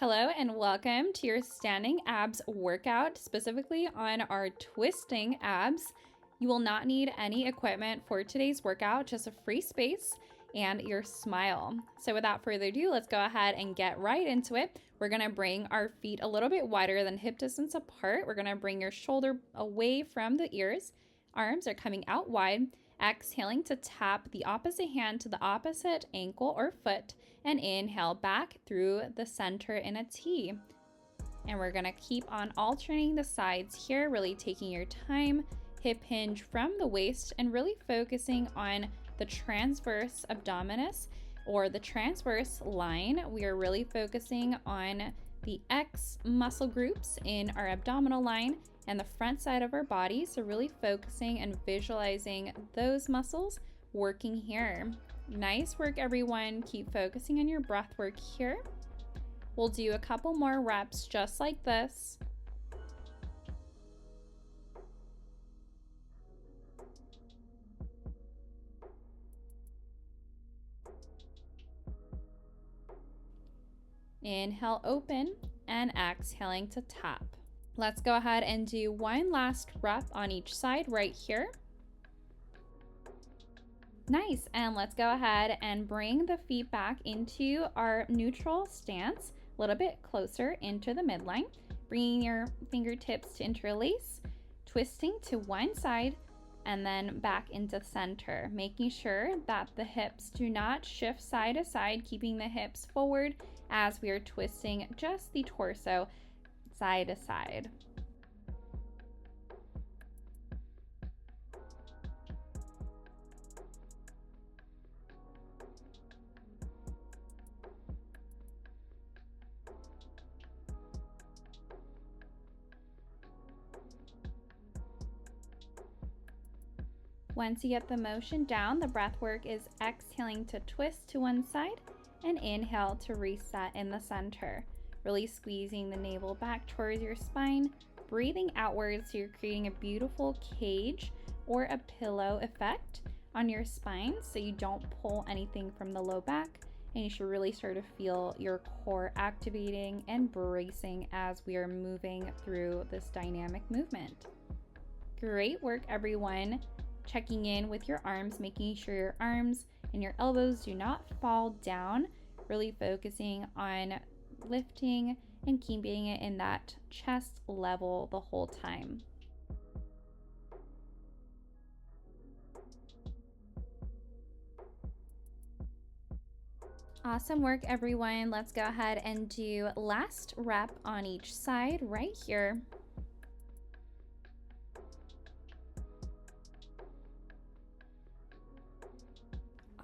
Hello and welcome to your standing abs workout, specifically on our twisting abs. You will not need any equipment for today's workout, just a free space and your smile. So without further ado, let's go ahead and get right into it. We're gonna bring our feet a little bit wider than hip distance apart. We're gonna bring your shoulder away from the ears. Arms are coming out wide. Exhaling to tap the opposite hand to the opposite ankle or foot, and inhale back through the center in a T. And we're gonna keep on alternating the sides here, really taking your time, hip hinge from the waist, and really focusing on the transverse abdominis or the transverse line. We are really focusing on the X muscle groups in our abdominal line and the front side of our body. So really focusing and visualizing those muscles working here. Nice work, everyone. Keep focusing on your breath work here. We'll do a couple more reps just like this. Inhale, open, and exhaling to tap. Let's go ahead and do one last rep on each side right here. Nice, and let's go ahead and bring the feet back into our neutral stance, a little bit closer into the midline. Bringing your fingertips to interlace, twisting to one side, and then back into center, making sure that the hips do not shift side to side, keeping the hips forward as we are twisting just the torso side to side. Once you get the motion down, the breath work is exhaling to twist to one side and inhale to reset in the center. Really squeezing the navel back towards your spine, breathing outwards so you're creating a beautiful cage or a pillow effect on your spine so you don't pull anything from the low back, and you should really start to feel your core activating and bracing as we are moving through this dynamic movement. Great work, everyone. Checking in with your arms, making sure your arms and your elbows do not fall down, really focusing on lifting and keeping it in that chest level the whole time. Awesome work, everyone. Let's go ahead and do last rep on each side right here.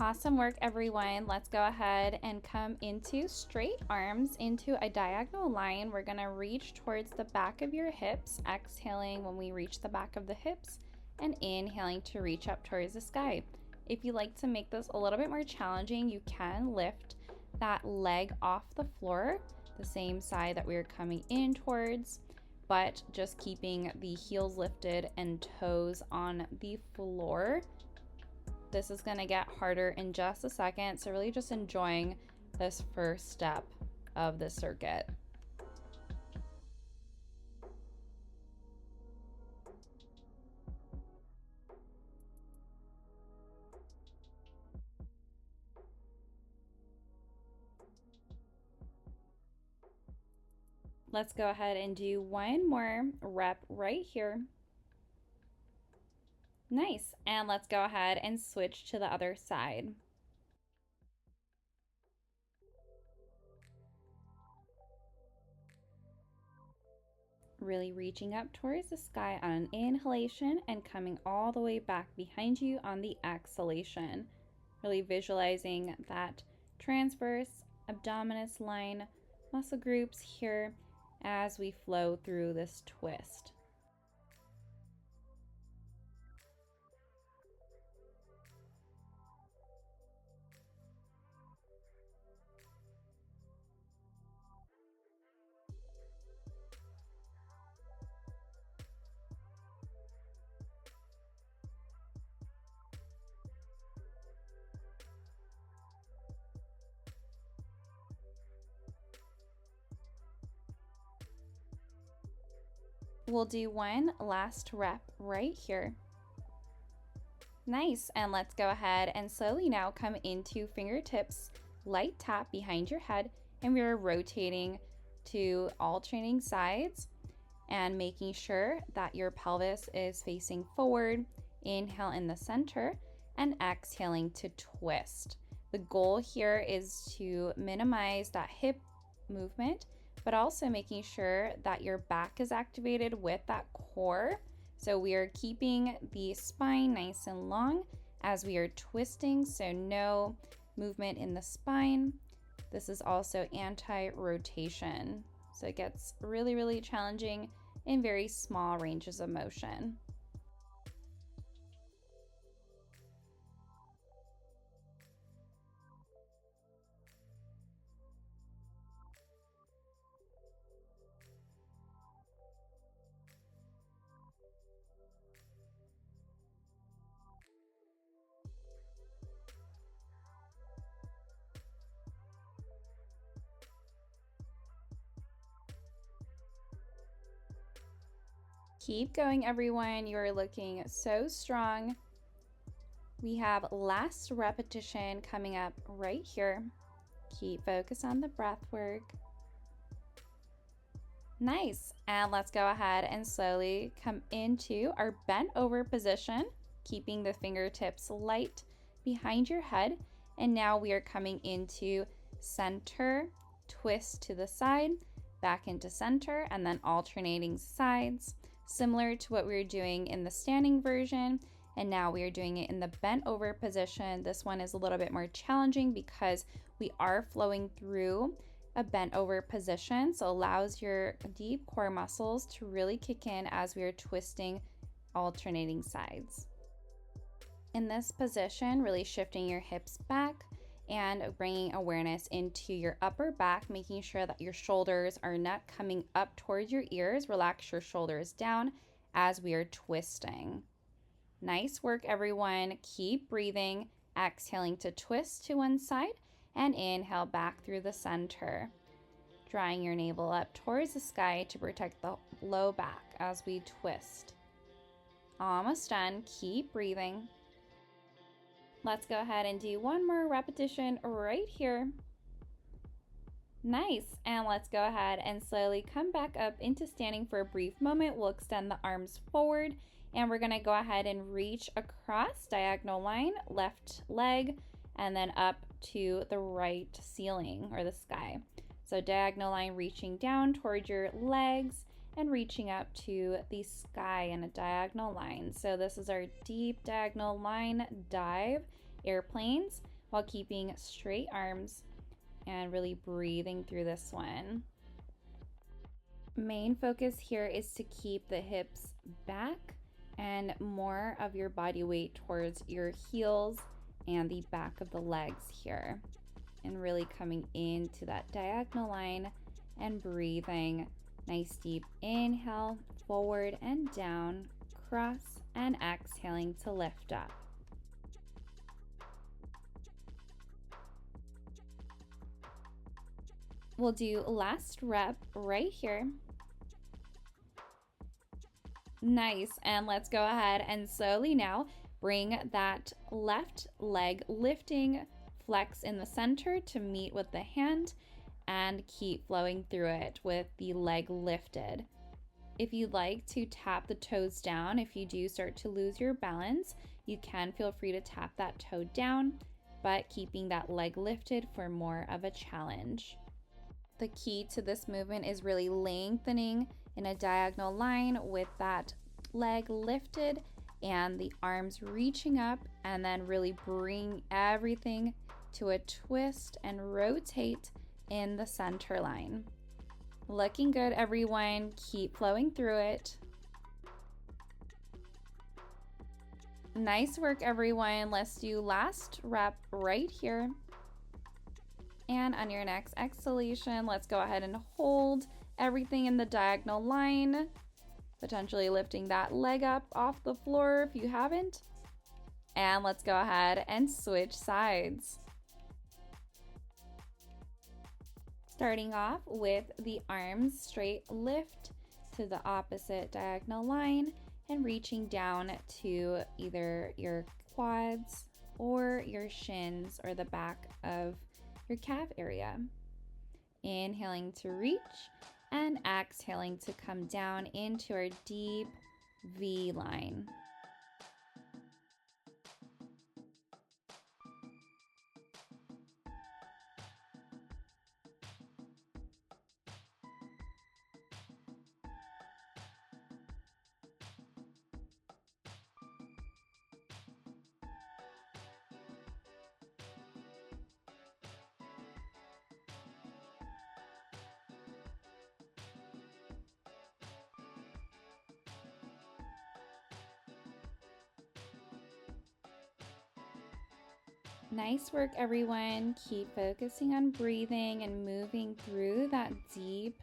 Awesome work, everyone. Let's go ahead and come into straight arms into a diagonal line. We're gonna reach towards the back of your hips, exhaling when we reach the back of the hips, and inhaling to reach up towards the sky. If you like to make this a little bit more challenging, you can lift that leg off the floor, the same side that we are coming in towards, but just keeping the heels lifted and toes on the floor. This is gonna get harder in just a second, so really just enjoying this first step of the circuit. Let's go ahead and do one more rep right here. Nice, and let's go ahead and switch to the other side. Really reaching up towards the sky on an inhalation and coming all the way back behind you on the exhalation. Really visualizing that transverse abdominis line muscle groups here as we flow through this twist. We'll do one last rep right here. Nice, and let's go ahead and slowly now come into fingertips, light tap behind your head, and we're rotating to alternating sides and making sure that your pelvis is facing forward. Inhale in the center and exhaling to twist. The goal here is to minimize that hip movement, but also making sure that your back is activated with that core. So we are keeping the spine nice and long as we are twisting, so no movement in the spine. This is also anti-rotation, so it gets really, really challenging in very small ranges of motion. Keep going, everyone. You are looking so strong. We have last repetition coming up right here. Keep focus on the breath work. Nice. And let's go ahead and slowly come into our bent over position, keeping the fingertips light behind your head. And now we are coming into center, twist to the side, back into center, and then alternating sides, similar to what we were doing in the standing version. And now we are doing it in the bent over position. This one is a little bit more challenging because we are flowing through a bent over position, so allows your deep core muscles to really kick in as we are twisting, alternating sides. In this position, really shifting your hips back and bringing awareness into your upper back, making sure that your shoulders are not coming up towards your ears. Relax your shoulders down as we are twisting. Nice work, everyone. Keep breathing, exhaling to twist to one side, and inhale back through the center. Drawing your navel up towards the sky to protect the low back as we twist. Almost done. Keep breathing. Let's go ahead and do one more repetition right here. Nice. And let's go ahead and slowly come back up into standing for a brief moment. We'll extend the arms forward, and we're going to go ahead and reach across diagonal line, left leg, and then up to the right ceiling or the sky. So diagonal line reaching down towards your legs and reaching up to the sky in a diagonal line. So this is our deep diagonal line dive, airplanes, while keeping straight arms and really breathing through this one. Main focus here is to keep the hips back and more of your body weight towards your heels and the back of the legs here, and really coming into that diagonal line and breathing. Nice deep inhale, forward and down, cross, and exhaling to lift up. We'll do last rep right here. Nice, and let's go ahead and slowly now bring that left leg lifting, flex in the center to meet with the hand, and keep flowing through it with the leg lifted. If you'd like to tap the toes down, if you do start to lose your balance, you can feel free to tap that toe down, but keeping that leg lifted for more of a challenge. The key to this movement is really lengthening in a diagonal line with that leg lifted and the arms reaching up, and then really bring everything to a twist and rotate in the center line. Looking good, everyone. Keep flowing through it. Nice work, everyone. Let's do last rep right here. And on your next exhalation, let's go ahead and hold everything in the diagonal line, potentially lifting that leg up off the floor if you haven't. And let's go ahead and switch sides. Starting off with the arms straight lift to the opposite diagonal line and reaching down to either your quads or your shins or the back of your calf area. Inhaling to reach and exhaling to come down into our deep V line. Nice work, everyone. Keep focusing on breathing and moving through that deep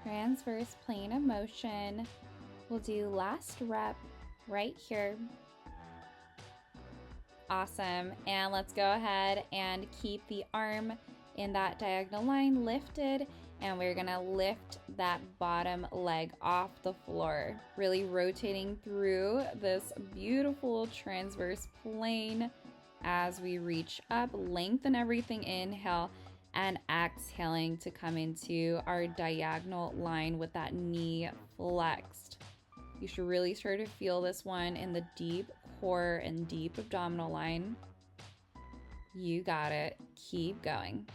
transverse plane of motion. We'll do last rep right here. Awesome. And let's go ahead and keep the arm in that diagonal line lifted, and we're gonna lift that bottom leg off the floor, really rotating through this beautiful transverse plane. As we reach up, lengthen everything, inhale, and exhaling to come into our diagonal line with that knee flexed. You should really start to feel this one in the deep core and deep abdominal line. You got it. Keep going.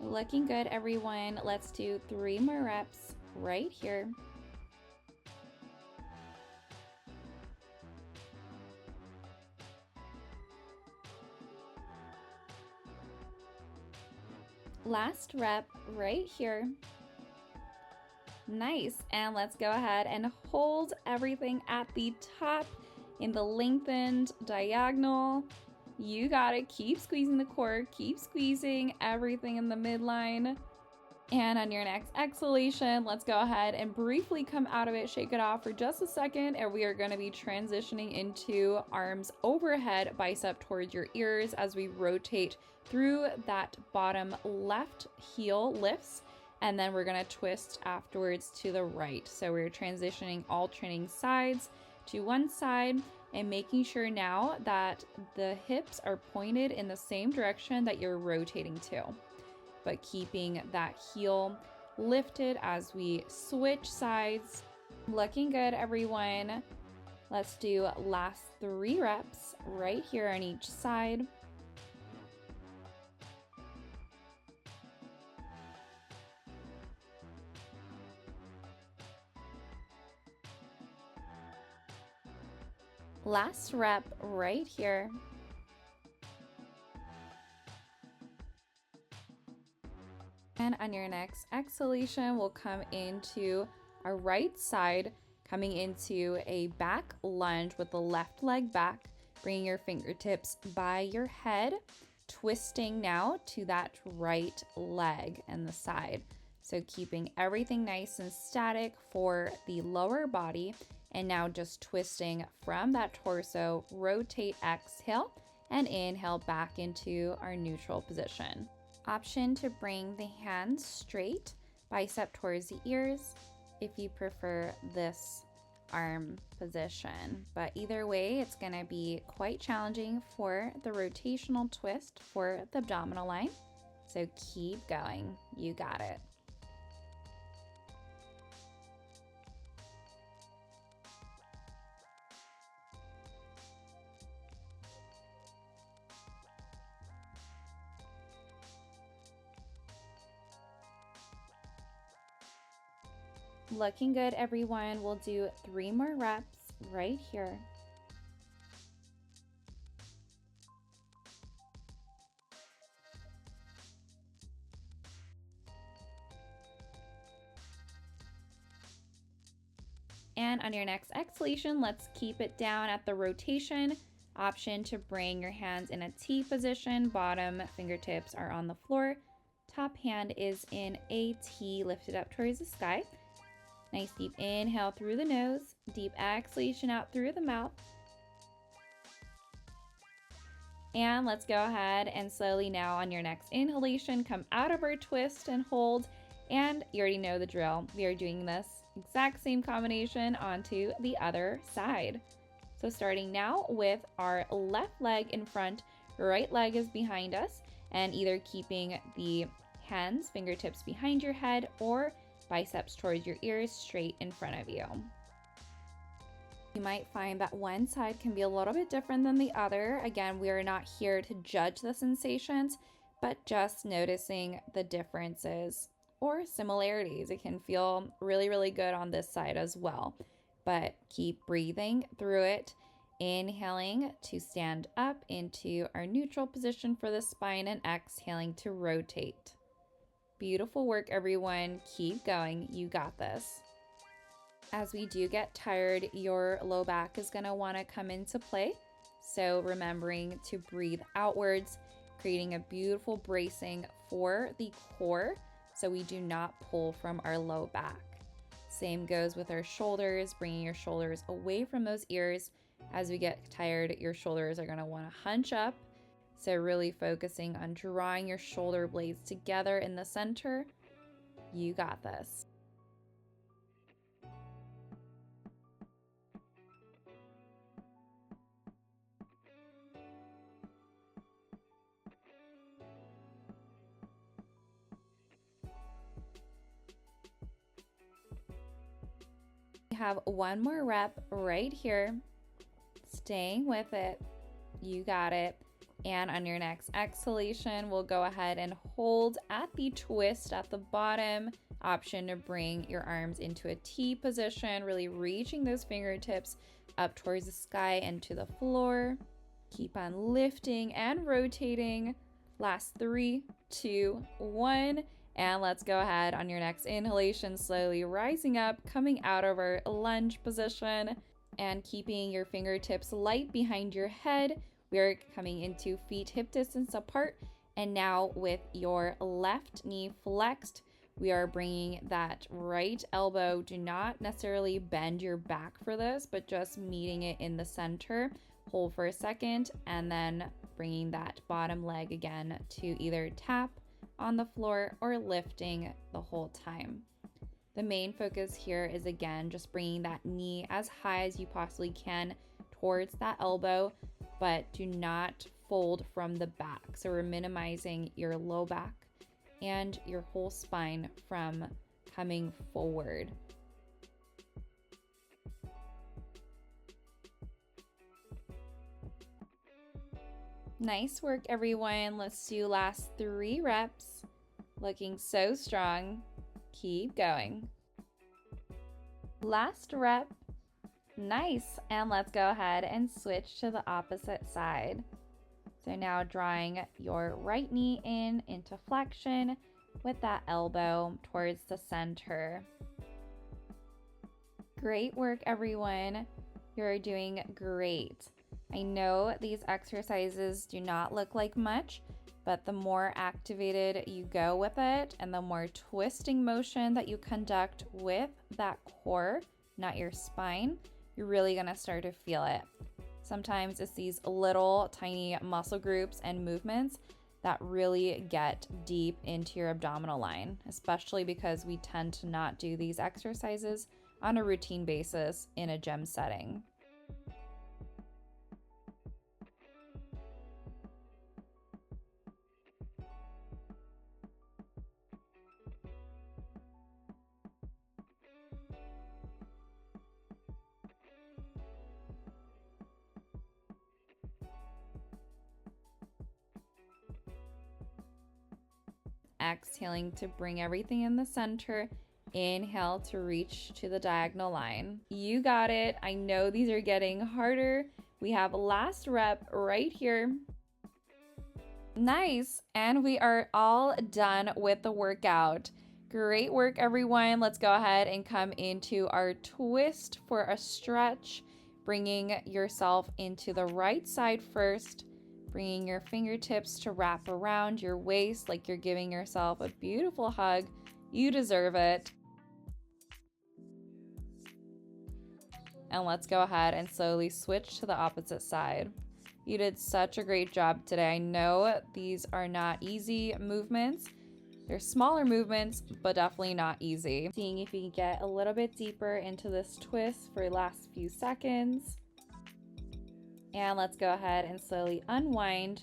Looking good, everyone. Let's do 3 more reps right here. Last rep right here. Nice. And let's go ahead and hold everything at the top in the lengthened diagonal. You got it. Keep squeezing the core. Keep squeezing everything in the midline. And on your next exhalation, let's go ahead and briefly come out of it. Shake it off for just a second. And we are going to be transitioning into arms overhead, bicep towards your ears as we rotate through that bottom left heel lifts. And then we're going to twist afterwards to the right. So we're transitioning, alternating sides to one side, and making sure now that the hips are pointed in the same direction that you're rotating to, but keeping that heel lifted as we switch sides. Looking good, everyone. Let's do last 3 reps right here on each side. Last rep right here. And on your next exhalation, we'll come into our right side, coming into a back lunge with the left leg back, bringing your fingertips by your head, twisting now to that right leg and the side. So keeping everything nice and static for the lower body. And now just twisting from that torso, rotate, exhale, and inhale back into our neutral position. Option to bring the hands straight, bicep towards the ears, if you prefer this arm position. But either way, it's gonna be quite challenging for the rotational twist for the abdominal line. So keep going, you got it. Looking good, everyone. We'll do 3 more reps right here. And on your next exhalation, let's keep it down at the rotation. Option to bring your hands in a T position. Bottom fingertips are on the floor. Top hand is in a T lifted up towards the sky. Nice deep inhale through the nose. Deep exhalation out through the mouth. And let's go ahead and slowly now on your next inhalation, come out of our twist and hold. And you already know the drill. We are doing this exact same combination onto the other side. So starting now with our left leg in front, right leg is behind us, and either keeping the hands, fingertips behind your head, or biceps towards your ears straight in front of you. You might find that one side can be a little bit different than the other. Again, we are not here to judge the sensations, but just noticing the differences or similarities. It can feel really, really good on this side as well, but keep breathing through it. Inhaling to stand up into our neutral position for the spine and exhaling to rotate. Beautiful work, everyone. Keep going. You got this. As we do get tired, your low back is going to want to come into play. So remembering to breathe outwards, creating a beautiful bracing for the core so we do not pull from our low back. Same goes with our shoulders, bringing your shoulders away from those ears. As we get tired, your shoulders are going to want to hunch up. So really focusing on drawing your shoulder blades together in the center. You got this. We have one more rep right here. Staying with it. You got it. And on your next exhalation, we'll go ahead and hold at the twist at the bottom. Option to bring your arms into a T position, really reaching those fingertips up towards the sky and to the floor. Keep on lifting and rotating. Last 3, 2, 1. And let's go ahead on your next inhalation, slowly rising up, coming out of our lunge position and keeping your fingertips light behind your head. We are coming into feet hip distance apart. And now with your left knee flexed, we are bringing that right elbow. Do not necessarily bend your back for this, but just meeting it in the center. Hold for a second and then bringing that bottom leg again to either tap on the floor or lifting the whole time. The main focus here is again just bringing that knee as high as you possibly can towards that elbow, but do not fold from the back. So we're minimizing your low back and your whole spine from coming forward. Nice work, everyone. Let's do last 3 reps. Looking so strong. Keep going. Last rep. Nice. And let's go ahead and switch to the opposite side. So now drawing your right knee in into flexion with that elbow towards the center. Great work, everyone. You're doing great. I know these exercises do not look like much, but the more activated you go with it and the more twisting motion that you conduct with that core, not your spine, you're really gonna start to feel it. Sometimes it's these little tiny muscle groups and movements that really get deep into your abdominal line, especially because we tend to not do these exercises on a routine basis in a gym setting. Exhaling to bring everything in the center. Inhale to reach to the diagonal line. You got it. I know these are getting harder. We have last rep right here. Nice. And we are all done with the workout. Great work, everyone. Let's go ahead and come into our twist for a stretch. bringing yourself into the right side first, bringing your fingertips to wrap around your waist like you're giving yourself a beautiful hug. You deserve it. And let's go ahead and slowly switch to the opposite side. You did such a great job today. I know these are not easy movements. They're smaller movements, but definitely not easy. Seeing if you can get a little bit deeper into this twist for the last few seconds. And let's go ahead and slowly unwind,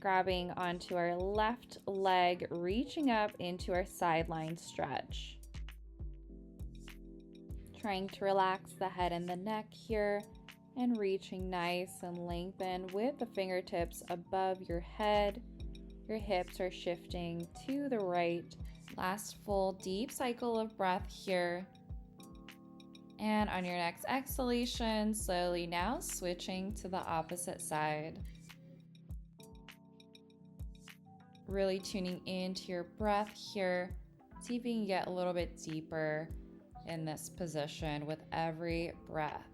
grabbing onto our left leg, reaching up into our sideline stretch. Trying to relax the head and the neck here and reaching nice and lengthened with the fingertips above your head. Your hips are shifting to the right. Last full deep cycle of breath here. And on your next exhalation, slowly now switching to the opposite side. Really tuning into your breath here. See if you can get a little bit deeper in this position with every breath.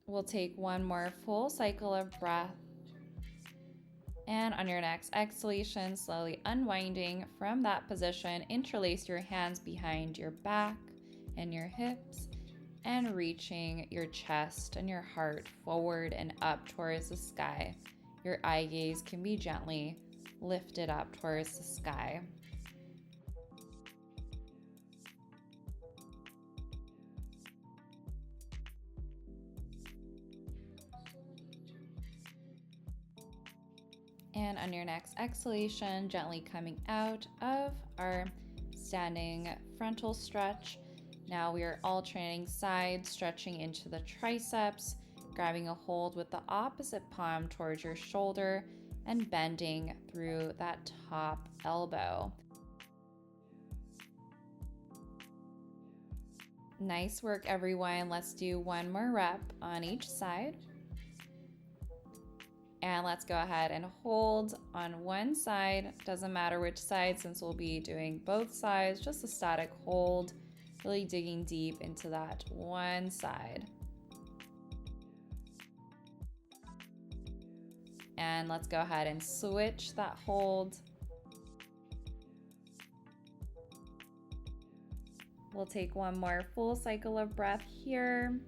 We'll take one more full cycle of breath. And on your next exhalation, slowly unwinding from that position, interlace your hands behind your back and your hips and reaching your chest and your heart forward and up towards the sky. Your eye gaze can be gently lifted up towards the sky. And on your next exhalation, gently coming out of our standing frontal stretch. Now we are alternating sides, stretching into the triceps, grabbing a hold with the opposite palm towards your shoulder and bending through that top elbow. Nice work, everyone. Let's do one more rep on each side. And let's go ahead and hold on one side. Doesn't matter which side since we'll be doing both sides, just a static hold, really digging deep into that one side. And let's go ahead and switch that hold. We'll take one more full cycle of breath here.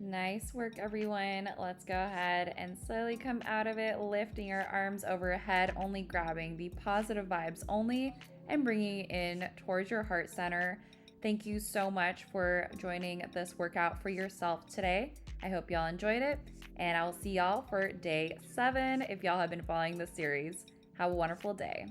Nice work, everyone. Let's go ahead and slowly come out of it, lifting your arms overhead, only grabbing the positive vibes only and bringing it in towards your heart center. Thank you so much for joining this workout for yourself today. I hope y'all enjoyed it, and I will see y'all for day 7 if y'all have been following this series. Have a wonderful day.